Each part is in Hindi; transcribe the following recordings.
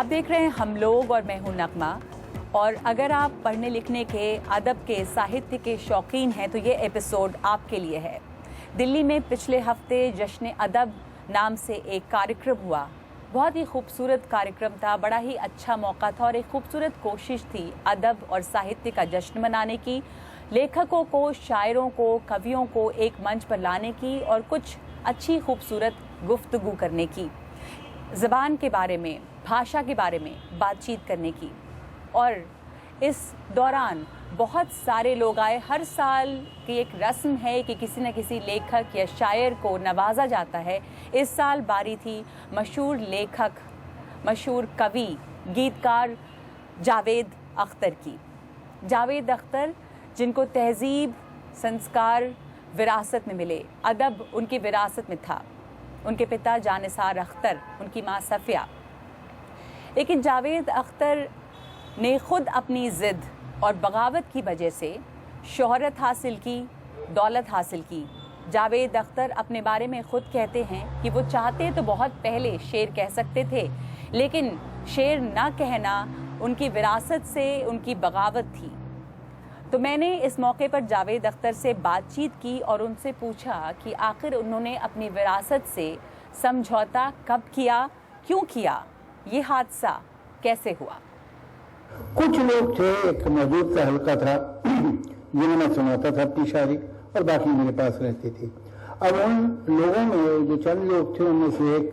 आप देख रहे हैं हम लोग और मैं हूं नगमा। और अगर आप पढ़ने लिखने के, अदब के, साहित्य के शौकीन हैं तो ये एपिसोड आपके लिए है। दिल्ली में पिछले हफ्ते जश्न अदब नाम से एक कार्यक्रम हुआ। बहुत ही खूबसूरत कार्यक्रम था, बड़ा ही अच्छा मौका था और एक खूबसूरत कोशिश थी अदब और साहित्य का जश्न मनाने की, लेखकों को, शायरों को, कवियों को एक मंच पर लाने की और कुछ अच्छी खूबसूरत गुफ्तगू करने की, ज़बान के बारे में, भाषा के बारे में बातचीत करने की। और इस दौरान बहुत सारे लोग आए। हर साल की एक रस्म है कि किसी न किसी लेखक या शायर को नवाजा जाता है। इस साल बारी थी मशहूर लेखक, मशहूर कवि, गीतकार जावेद अख्तर की। जावेद अख्तर जिनको तहजीब, संस्कार विरासत में मिले, अदब उनकी विरासत में था। उनके पिता जानिसार अख्तर, उनकी माँ सफ़िया। लेकिन जावेद अख्तर ने खुद अपनी ज़िद और बगावत की वजह से शोहरत हासिल की, दौलत हासिल की। जावेद अख्तर अपने बारे में खुद कहते हैं कि वो चाहते तो बहुत पहले शेर कह सकते थे, लेकिन शेर ना कहना उनकी विरासत से उनकी बगावत थी। तो मैंने इस मौके पर जावेद अख्तर से बातचीत की और उनसे पूछा कि आखिर उन्होंने अपनी विरासत से समझौता कब किया, क्यों किया, ये हादसा कैसे हुआ। कुछ लोग थे, एक मौजूद सा हल्का था जिन्हें मैं सुनाता था अपनी शायरी और बाकी मेरे पास रहती थी। अब उन लोगों में जो चंद लोग थे उनमें से एक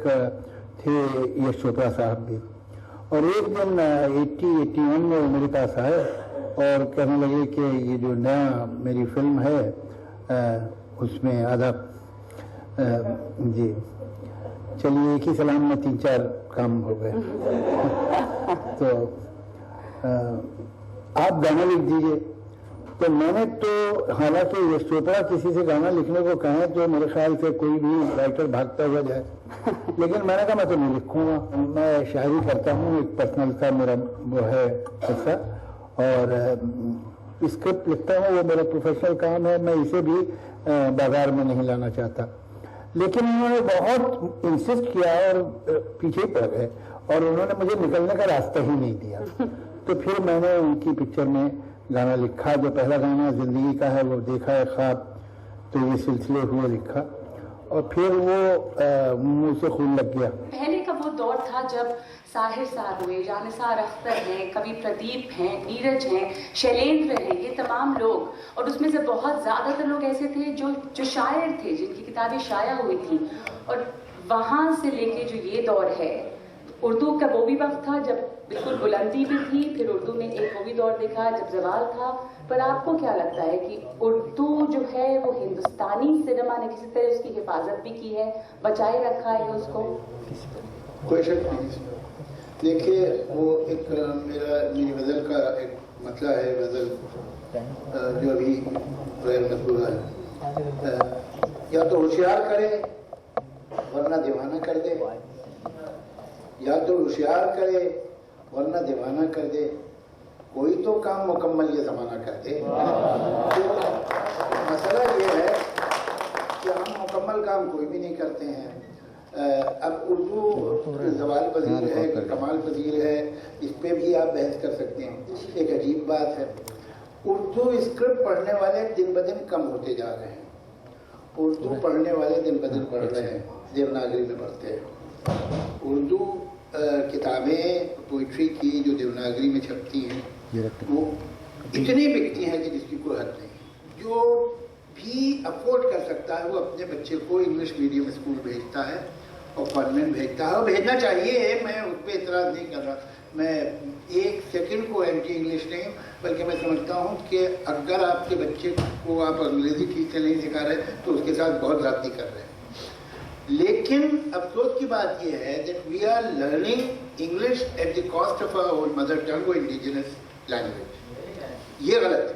थे यश चोपड़ा साहब भी। और एक दिन 81 में वो मेरे पास आए और कहने लगे कि ये जो नया मेरी फिल्म है उसमें अदब जी, चलिए एक ही सलाम में 3-4 काम हो गए तो आप गाना लिख दीजिए। तो मैंने तो, हालांकि यश चोपड़ा किसी से गाना लिखने को कहें तो मेरे ख्याल से कोई भी राइटर भागता हुआ जाए, लेकिन मैंने कहा मैं तो नहीं लिखूंगा। मैं शायरी करता हूँ, एक पर्सनल का मेरा वो है हिस्सा, और स्क्रिप्ट लिखता हूँ, वो मेरा प्रोफेशनल काम है। मैं इसे भी बाजार में नहीं लाना चाहता। लेकिन उन्होंने बहुत इंसिस्ट किया और पीछे पड़ गए और उन्होंने मुझे निकलने का रास्ता ही नहीं दिया। तो फिर मैंने उनकी पिक्चर में गाना लिखा। जो पहला गाना जिंदगी का है वो देखा है ख्वाब, तो ये सिलसिले हुए लिखा और फिर वो मुंह से खून लग गया। पहले का वो दौर था जब साहिर साहब हुए, जानिसार अख्तर हैं, कवि प्रदीप हैं, नीरज हैं, शैलेंद्र हैं, ये तमाम लोग, और उसमें से बहुत ज़्यादातर लोग ऐसे थे जो शायर थे, जिनकी किताबें शाया हुई थी। और वहाँ से लेके जो ये दौर है, उर्दू का वो भी वक्त था जब बिल्कुल बुलंदी भी थी, फिर उर्दू ने एक वो भी दौर देखा जब जवाल था। पर आपको क्या लगता है कि उर्दू जो है वो हिंदुस्तानी सिनेमा ने किसी तरह उसकी हिफाजत भी की है, बचाए रखा है उसको? कोई शक नहीं। देखिए, वो एक मेरी गज़ल का एक मतला है, गज़ल जो अभी गैर मकबूल है, या तो होशियार करे वरना दीवाना कर दे, या तो होशियार करे वरना दीवाना कर दे, कोई तो काम मुकम्मल ये ज़माना कर दे। तो मसला ये है कि हम मुकम्मल काम कोई भी नहीं करते हैं। अब उर्दू ज़वाल पज़ीर है कि कमाल पज़ीर है, इस पे भी आप बहस कर सकते हैं। एक अजीब बात है, उर्दू स्क्रिप्ट पढ़ने वाले दिन ब दिन कम होते जा रहे हैं। उर्दू पढ़ने वाले दिन ब दिन बढ़ रहे हैं, देवनागरी में पढ़ते हैं। उर्दू किताबें पोइट्री की जो देवनागरी में छपती हैं वो इतनी बिकती हैं कि जिसकी कोई हद नहीं। जो भी अफोर्ड कर सकता है वो अपने बच्चे को इंग्लिश मीडियम स्कूल भेजता है और कॉन्वेंट भेजता है, और भेजना चाहिए। मैं उस पर इतराज़ नहीं कर रहा, मैं एक सेकंड को एंटी इंग्लिश नहीं, बल्कि मैं समझता हूँ कि अगर आपके बच्चे को आप अंग्रेज़ी ठीक से नहीं सिखा रहे तो उसके साथ बहुत ज़्यादती कर रहे हैं। लेकिन अफसोस की बात यह है that we are learning English at the cost of our own mother tongue और इंडिजिनस लैंग्वेज। ये गलत है।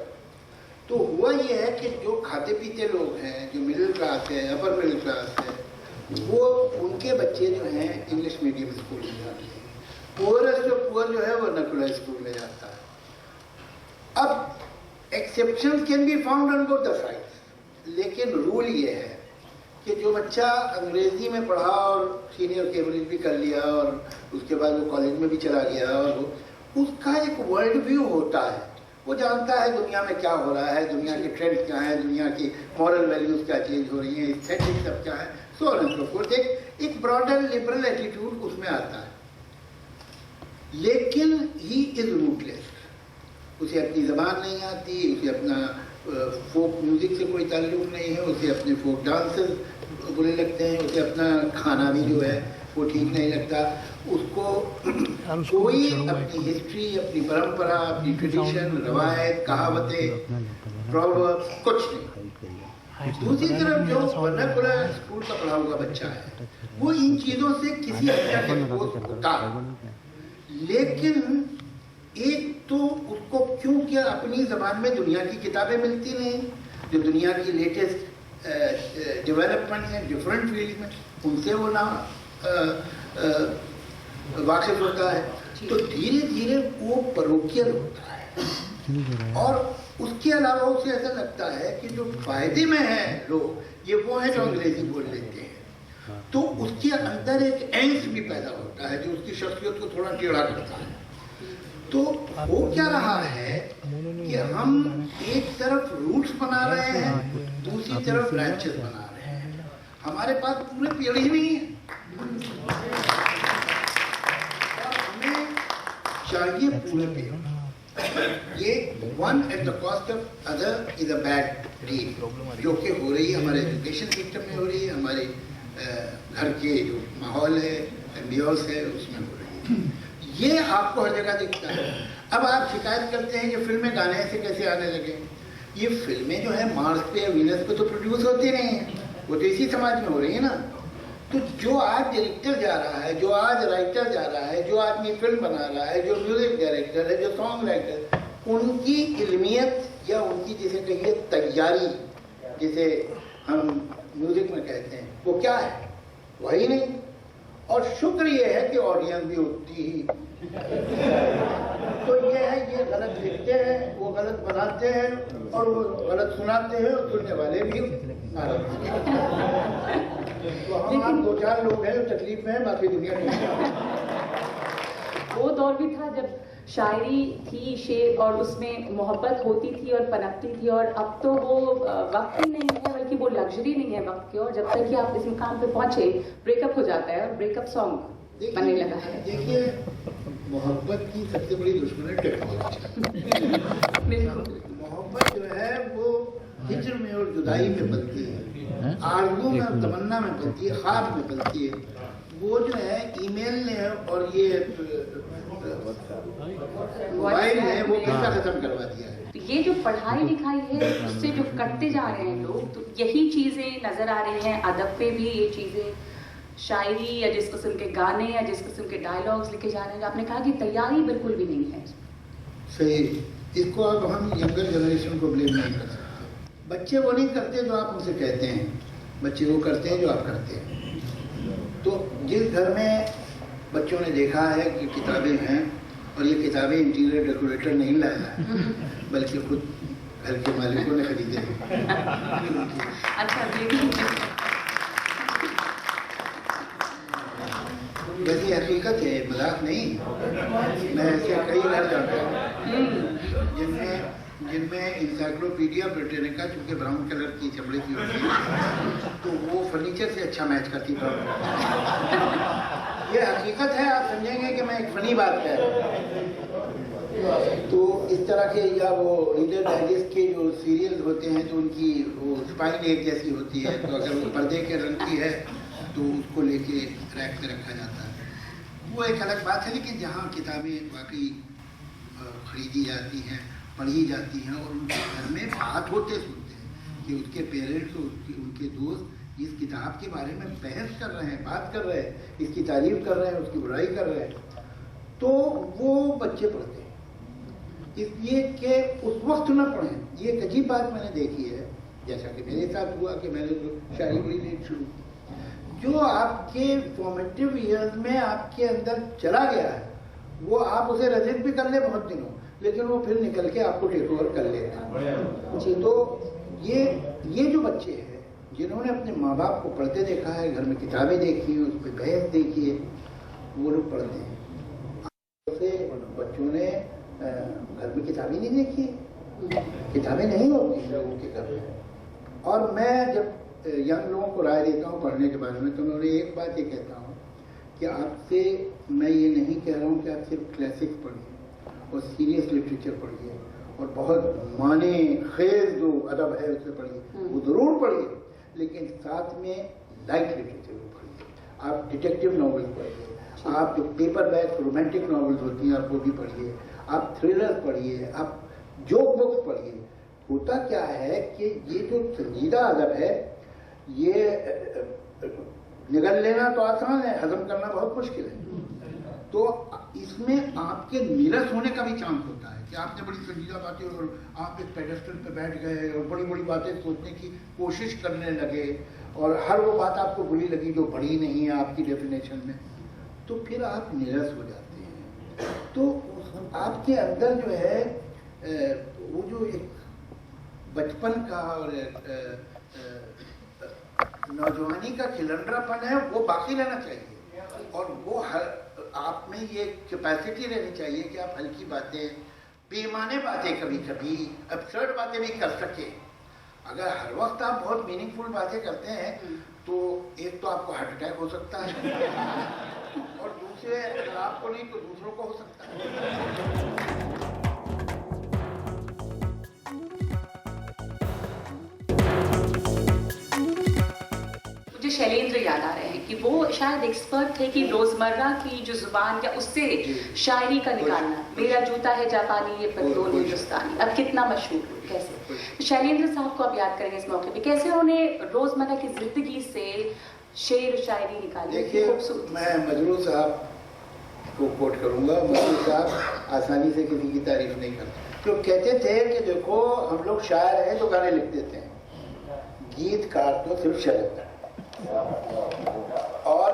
तो हुआ ये है कि जो खाते पीते लोग हैं, जो मिडिल क्लास है, अपर मिडिल क्लास है, वो उनके बच्चे जो हैं इंग्लिश मीडियम स्कूल में जाते हैं। पुअरेस्ट जो पुअर जो है वो नकुलर स्कूल में जाता है। अब exceptions can be found on both the sides, लेकिन रूल ये है कि जो बच्चा अंग्रेजी में पढ़ा और सीनियर कैम्ब्रिज भी कर लिया और उसके बाद वो कॉलेज में भी चला गया और उसका एक वर्ल्ड व्यू होता है, वो जानता है दुनिया में क्या हो रहा है, दुनिया के ट्रेंड क्या है, दुनिया की मॉरल वैल्यूज क्या चेंज हो रही हैं, एस्थेटिक सब क्या है, so on and so fourth. एक ब्रॉडर लिबरल एटीट्यूड उसमें आता है। लेकिन ही इज रूटलेस, उसे अपनी ज़बान नहीं आती, उसे अपना फोक म्यूजिक से कोई ताल्लुक नहीं है, उसे अपने फोक डांसेस बुरे लगते हैं, उसे अपना खाना भी जो है वो ठीक नहीं लगता, उसको कोई अपनी हिस्ट्री, अपनी परंपरा, अपनी ट्रेडिशन, रवायत, कहावतें, प्रॉवर्ब्स कुछ नहीं। दूसरी तरफ जो वर्नाकुलर स्कूल का पढ़ा हुआ बच्चा है वो इन चीज़ों से किसी हद तक एक्सपोज होता, लेकिन एक तो उसको क्योंकि अपनी ज़बान में दुनिया की किताबें मिलती नहीं, जो दुनिया की लेटेस्ट डेवलपमेंट है डिफरेंट फील्ड में, उनसे वो ना वाकिफ होता है, तो धीरे धीरे वो परोकियल होता है। और उसके अलावा उसे ऐसा लगता है कि जो फायदे में हैं लोग ये वो हैं जो अंग्रेजी बोल लेते हैं, तो उसके अंदर एक एंग्स्ट भी पैदा होता है जो उसकी शख्सियत को थोड़ा टेढ़ा करता है। तो वो क्या रहा है कि हम एक तरफ रूट्स बना रहे हैं, दूसरी तरफ ब्रांचेस बना रहे हैं, हमारे पास पूरे पेड़ ही नहीं है। और हमें चाहिए पूरे पेड़। ये one eight the cost of other is a bad deal जो कि हो रही है हमारे एजुकेशन सिस्टम में, हो रही है हमारे घर के जो माहौल है, एम्बियंस है, उसमें हो रही है। ये आपको हर जगह दिखता है। अब आप शिकायत करते हैं कि फिल्में गाने ऐसे कैसे आने लगे। ये फिल्में जो है मार्स पे या वीनस पे तो प्रोड्यूस होती नहीं है, वो तो इसी समाज में हो रही है ना। तो जो आज डायरेक्टर जा रहा है, जो आज राइटर जा रहा है, जो आदमी फिल्म बना रहा है, जो म्यूजिक डायरेक्टर है, जो सॉन्ग राइटर, उनकी इल्मियत या उनकी जिसे कहिए तैयारी, जिसे हम म्यूजिक में कहते हैं, वो क्या है? वही नहीं। और शुक्र ये है कि ऑडियंस भी उतनी ही तो ये है, ये गलत लिखते हैं, वो गलत बनाते हैं और वो गलत सुनाते हैं और सुनने वाले भी तो हम दो चार लोग हैं जो तकलीफ में हैं, बाकी दुनिया नहीं। वो दौर भी था जब शायरी थी, शेर, और उसमें मोहब्बत होती थी और पनपती थी, और अब तो वो वक्त ही नहीं है, बल्कि वो लग्जरी नहीं है वक्त की। और जब तक कि आप इस मुकाम पे पहुंचे, ब्रेकअप हो जाता है और ब्रेकअप सॉन्ग बनने लगा है। देखिए, मोहब्बत की सबसे बड़ी दुश्मन है टेक्नोलॉजी। मोहब्बत जो है वो हिज्र में और जुदाई में बनती है, आरज़ू में और तमन्ना में बनती है, ख्वाब में बनती है। वो जो है ईमेल ने और ये मोबाइल है वो किसका खत्म करवा दिया है। तो ये जो पढ़ाई लिखाई है उससे जो कटते जा रहे हैं लोग, तो यही चीजें नजर आ रही हैं अदब पे भी। ये चीजें शायरी या जिस किस्म के गाने या जिस किस्म के डायलॉग्स लिखे जा रहे हैं, आपने कहा कि तैयारी बिल्कुल भी नहीं है। सही, इसको अब हम यंगर जनरेशन को ब्लेम नहीं कर सकते। बच्चे वो नहीं करते जो आप उनसे कहते हैं, बच्चे वो करते हैं जो आप करते हैं। तो जिस घर में बच्चों ने देखा है कि किताबें हैं, और ये किताबें इंटीरियर डेकोरेटर नहीं लाया है बल्कि खुद घर के मालिकों ने खरीदे हैं। अच्छा, वैसी हकीकत है, मजाक नहीं। मैं ऐसे कई घर जाता हूँ जिनमें इंसाइक्लोपीडिया ब्रिटेनिका, चूँकि ब्राउन कलर की चमड़े की होती है, तो वो फर्नीचर से अच्छा मैच करती है। ये हकीकत है, आप समझेंगे कि मैं एक फनी बात कह रहा हूँ। तो इस तरह के, या वो रीडर डाइजेस्ट के जो सीरियल्स होते हैं, तो उनकी वो स्पाइन एक जैसी होती है, तो अगर वो पर्दे के रंग की है तो उसको लेके रैक पे रखा जाता है। वो एक अलग बात है। लेकिन जहाँ किताबें वाकई खरीदी जाती हैं, पढ़ी जाती हैं, और उनके घर में बात होते सुनते हैं कि उसके पेरेंट्स और उनके दोस्त इस किताब के बारे में बहस कर रहे हैं, बात कर रहे हैं, इसकी तारीफ कर रहे हैं, उसकी बुराई कर रहे हैं, तो वो बच्चे पढ़ते हैं। इसलिए कि उस वक्त न पढ़ें। ये एक अजीब बात मैंने देखी है, जैसा कि मेरे साथ हुआ कि मैंने जो शायरी बड़ी लेट शुरू की, जो आपके फॉर्मेटिव ईयर्स में आपके अंदर चला गया है, वो आप उसे रेजिस्ट भी कर ले बहुत दिनों, लेकिन वो फिर निकल के आपको टेक ओवर कर लेता है। तो ये जो बच्चे हैं जिन्होंने अपने माँ बाप को पढ़ते देखा है, घर में किताबें देखी हैं, उस पर बहस देखी है, वो लोग पढ़ते हैं। से बच्चों ने घर में किताबें नहीं देखी, किताबें नहीं होती लोगों के घर में। और मैं जब यंग लोगों को राय देता हूँ पढ़ने के बारे में, तो मैं उन्हें एक बात ये कहता हूँ कि आपसे मैं ये नहीं कह रहा हूँ कि आप सिर्फ क्लासिक्स पढ़िए और सीरियस लिटरेचर पढ़िए और बहुत माने खेज जो अदब है उसे पढ़िए, वो जरूर पढ़िए, लेकिन साथ में लाइट लिटरेचर भी पढ़िए। आप डिटेक्टिव नॉवेल पढ़िए, आप जो पेपर बैक रोमांटिक नॉवेल्स होती हैं आप वो भी पढ़िए, आप थ्रिलर पढ़िए, आप जोक बुक्स पढ़िए। होता क्या है कि ये जो संजीदा अदब है ये निगल लेना तो आसान है, हजम करना बहुत मुश्किल है। तो इसमें आपके नीरस होने का भी चांस होता है कि आपने बड़ी संजीदा बातें और आप एक पेडेस्टल पे बैठ गए और बड़ी बड़ी बातें सोचने की कोशिश करने लगे और हर वो बात आपको बुरी लगी जो बड़ी नहीं है आपकी डेफिनेशन में, तो फिर आप निरस हो जाते हैं। तो आपके अंदर जो है वो जो एक बचपन का और नौजवानी का खिलंड्रापन है वो बाकी रहना चाहिए और वो हर आप में ये कैपेसिटी रहनी चाहिए कि आप हल्की बातें, बेमाने बातें, कभी कभी अब्सर्ड बातें भी कर सके। अगर हर वक्त आप बहुत मीनिंगफुल बातें करते हैं तो एक तो आपको हार्ट अटैक हो सकता है और दूसरे अगर आपको नहीं तो दूसरों को हो सकता है। शैलेंद्र याद आ रहे हैं कि वो शायद एक्सपर्ट थे कि रोजमर्रा की जो जुबान या उससे शायरी का निकालना, मेरा जूता है जापानी ये पतलून हिंदुस्तानी, अब कितना मशहूर हुई, कैसे शैलेंद्र साहब को आप याद करेंगे इस मौके पे, कैसे उन्होंने रोजमर्रा की जिंदगी से शेर शायरी निकाली। देखिए मैं मजरू साहब को कोट करूंगा। मजरू साहब आसानी से किसी की तारीफ नहीं करते, तो कहते थे कि देखो हम लोग शायर हैं तो गाने लिख देते हैं, गीतकार तो सिर्फ शैलेंद्र। और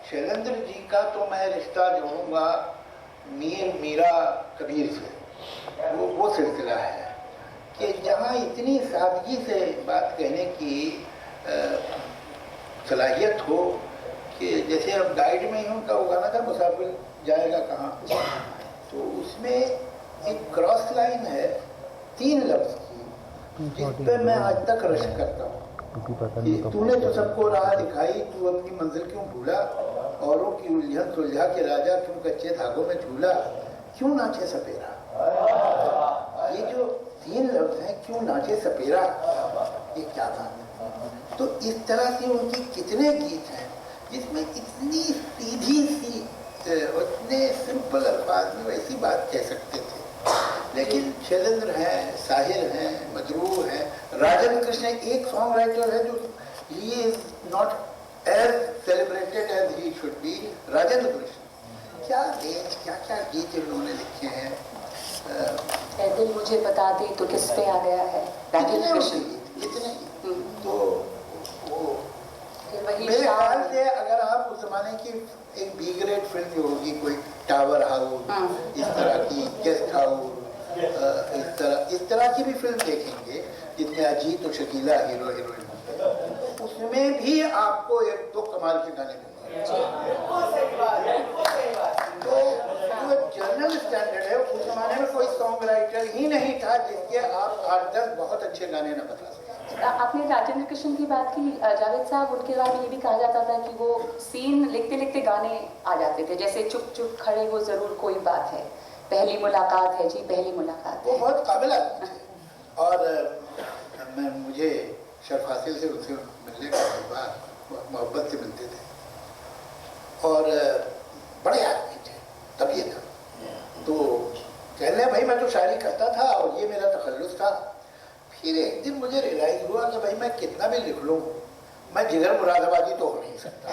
शैलेंद्र जी का तो मैं रिश्ता जोड़ूंगा मीर मीरा कबीर से। वो सिलसिला है कि जहाँ इतनी सादगी से बात कहने की सलाहियत हो कि जैसे अब गाइड में ही उनका वो गाना था मुसाफिर जाएगा कहाँ, तो उसमें एक क्रॉस लाइन है 3 लफ्ज की जिस पर मैं आज तक रश्क करता हूँ। तूने तो सबको राह दिखाई, तू अपनी मंजिल क्यों भूला, औरों की उलझन सुलझा के राजा क्यों कच्चे धागों में झूला, क्यों नाचे सपेरा। ये जो 3 लफ्ज हैं, क्यों नाचे सपेरा, ये क्या बात है। तो इस तरह से उनके कितने गीत हैं जिसमें इतनी सीधी सी इतने सिंपल अल्फाज में वैसी बात कह सकते थे। लेकिन शैलेंद्र हैं, साहिर हैं, मजरूह हैं, राजन कृष्ण एक सॉन्ग राइटर है जो he is not as celebrated as he should be. Rajendra Krishna क्या रेंज, क्या क्या गीत इन्होंने लिखे हैं। ऐ दिल मुझे बता दे तो किस पे आ गया है, राजेंद्र कृष्ण इतने तो वो मेरे ख्याल से अगर आप उस जमाने की एक बी ग्रेड फिल्म जो होगी कोई टावर हाउस इस तरह की, गेस्ट हाउस इस तरह की भी फिल्म देखेंगे जिसमें अजीत और शकीला हीरो हीरोइन, उसमें भी आपको 1-2 कमाल के गाने मिलेंगे। तो जो जनरल स्टैंडर्ड है उस जमाने में कोई सॉन्ग राइटर ही नहीं था जिसके आप 8-10 बहुत अच्छे गाने न बता सकें। आपने राजेंद्र कृष्ण की बात की, जावेद साहब, उनके बारे में ये भी कहा जाता था कि वो सीन लिखते लिखते गाने आ जाते थे, जैसे चुप चुप खड़े हो जरूर कोई बात है, पहली मुलाकात है जी पहली मुलाकात। वो बहुत काबिल आदमी थे और मुझे शर्फ हासिल से उनसे मिलने का बाद मोहब्बत से मिलते थे और बड़े आदमी थे, तब ये था। तो कहने भाई मैं तो शायरी करता था और ये मेरा तखल्लुस था। फिर एक दिन मुझे रियलाइज हुआ कि भाई मैं कितना भी लिख लूँ, मैं जिगर मुरादाबादी तो हो नहीं सकता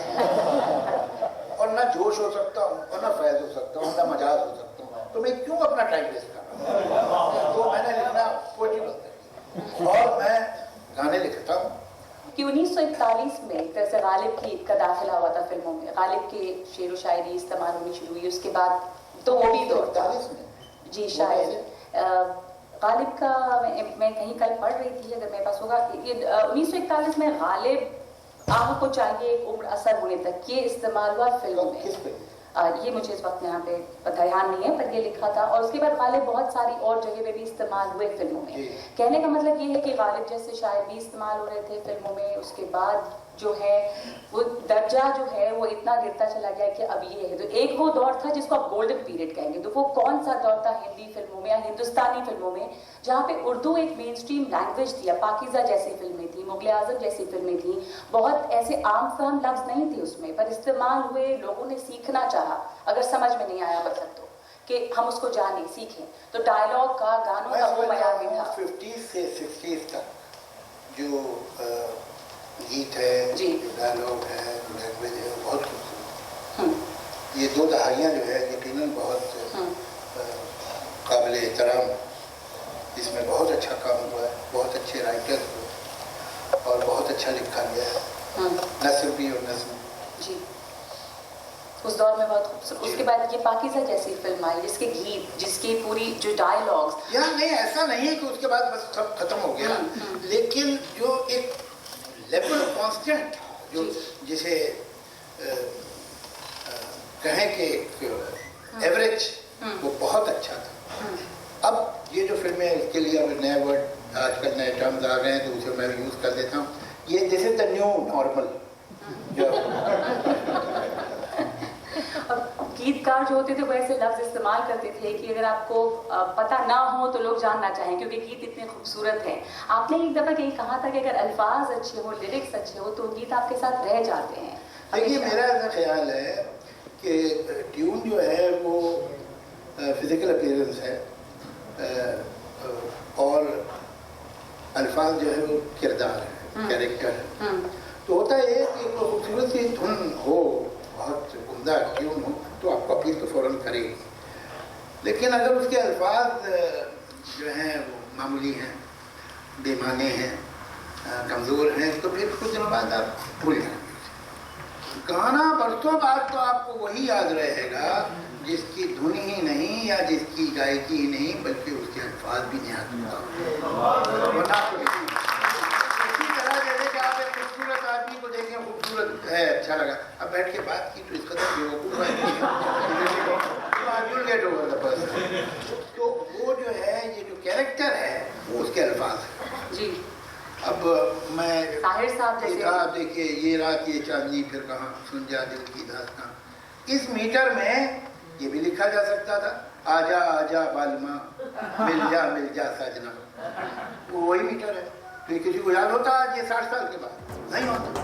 और ना जोश हो सकता हूँ और ना फैज हो सकता हूँ, ना मजाज हो सकता हूँ, तो मैं क्यों अपना टाइम वेस्ट कर रहा हूँ। तो मैंने लिखना पोएट्री बंद कर दी और मैं गाने लिखता हूँ। कि 1941 में एक तरह से गालिब का दाखिला हुआ था फिल्मों में, गालिब के शेर व शायरी इस्तेमाल होनी शुरू हुई, उसके बाद तो वो भी दौर था जी शायद गालिब का मैं कहीं कल पढ़ रही थी, अगर मेरे पास होगा, ये 1941 में गालिब आह को चाहिए एक उम्र असर होने तक, ये इस्तेमाल हुआ फिल्म में। ये मुझे इस वक्त यहाँ पे ध्यान नहीं है, पर ये लिखा था। और उसके बाद गालिब बहुत सारी और जगह पे भी इस्तेमाल हुए फिल्मों में। कहने का मतलब ये है कि गालिब जैसे शायद भी इस्तेमाल हो रहे थे फिल्मों में। उसके बाद जो है वो दर्जा जो है वो इतना गिरता चला गया कि अब ये है। तो एक वो दौर था जिसको आप गोल्डन पीरियड कहेंगे, तो वो कौन सा दौर था हिंदी फिल्मों में या हिंदुस्तानी फिल्मों में, जहाँ पे उर्दू एक मेन स्ट्रीम लैंग्वेज थी। पाकीज़ा जैसी फिल्में थी, मुगल आजम जैसी फिल्में थी, बहुत ऐसे आम फहम लफ्ज नहीं थे उसमें, पर इस्तेमाल हुए, लोगों ने सीखना चाहा। अगर समझ में नहीं आया मतलब तो कि हम उसको जाने सीखें, तो डायलॉग का, गानों का वो मजा भी था। 50 से 60 तक जो गीत है, जो डायलॉग है, जो लैंग्वेज है, वो बहुत खूबसूरत। ये 2 दहाइयाँ जो है यकीनन बहुत काबिल एहतराम, इसमें बहुत अच्छा काम हुआ है, बहुत अच्छे राइटर हुए और बहुत अच्छा लिखा गया है, नस्र भी और नज़्म जी। उस दौर में बहुत खूबसूरत। उसके बाद ये पाकीज़ा जैसी फिल्म आई जिसके गीत, जिसकी पूरी जो डायलॉग्स, यार नहीं, ऐसा नहीं है कि उसके बाद बस सब खत्म हो गया, लेकिन जो एक लेवल कांस्टेंट, जो जिसे कहें कि एवरेज, वो बहुत अच्छा था। अब ये जो फिल्में, इसके लिए अब नए वर्ड, आजकल नए टर्म्स आ गए हैं, तो उसे मैं यूज़ कर देता हूँ। ये जैसे द न्यू नॉर्मल जो गीतकार जो होते थे वो ऐसे लफ्ज इस्तेमाल करते थे कि अगर आपको पता ना हो तो लोग जानना चाहें, क्योंकि गीत इतने खूबसूरत हैं। आपने एक दफ़ा कहीं कहा था कि अगर अल्फाज अच्छे हो, लिरिक्स अच्छे हो, तो गीत आपके साथ रह जाते हैं। देखिए, मेरा ऐसा ख्याल है कि ट्यून जो है वो फिजिकल अपीयरेंस है, और अल्फाज जो है वो किरदार है, कैरेक्टर है। तो होता है कि खूबसूरत सी धुन हो, बहुत उम्दा ट्यून हो, तो आपको अपील तो फ़ौरन करेगी। लेकिन अगर उसके अल्फाज जो हैं वो मामूली हैं, बेमाने हैं, कमज़ोर हैं, तो फिर कुछ दिनों बाद आप भूल जाएंगे। गाना बरसों बाद तो आपको वही याद रहेगा जिसकी धुन ही नहीं या जिसकी गायकी ही नहीं, बल्कि उसके अल्फाज भी नहीं याद होता। इसी तरह जैसे कि आप एक खूबसूरत आदमी को देखें, खूबसूरत है, अच्छा लगा, अब बैठ के बात की तो इसका तो बेवकूफ़ है, तो वो जो है, ये जो कैरेक्टर है वो उसके अल्फाज है जी। अब मैं ताहिर साहब जैसे, देखिए, ये रात ये चांदनी फिर कहाँ, सुन जा दिल की दास्तां, इस मीटर में ये भी लिखा जा सकता था, आजा आजा बालमा, मिल जा साजना, वो वही मीटर है। तो किसी को याद होता आज ये 60 साल के बाद? नहीं होता।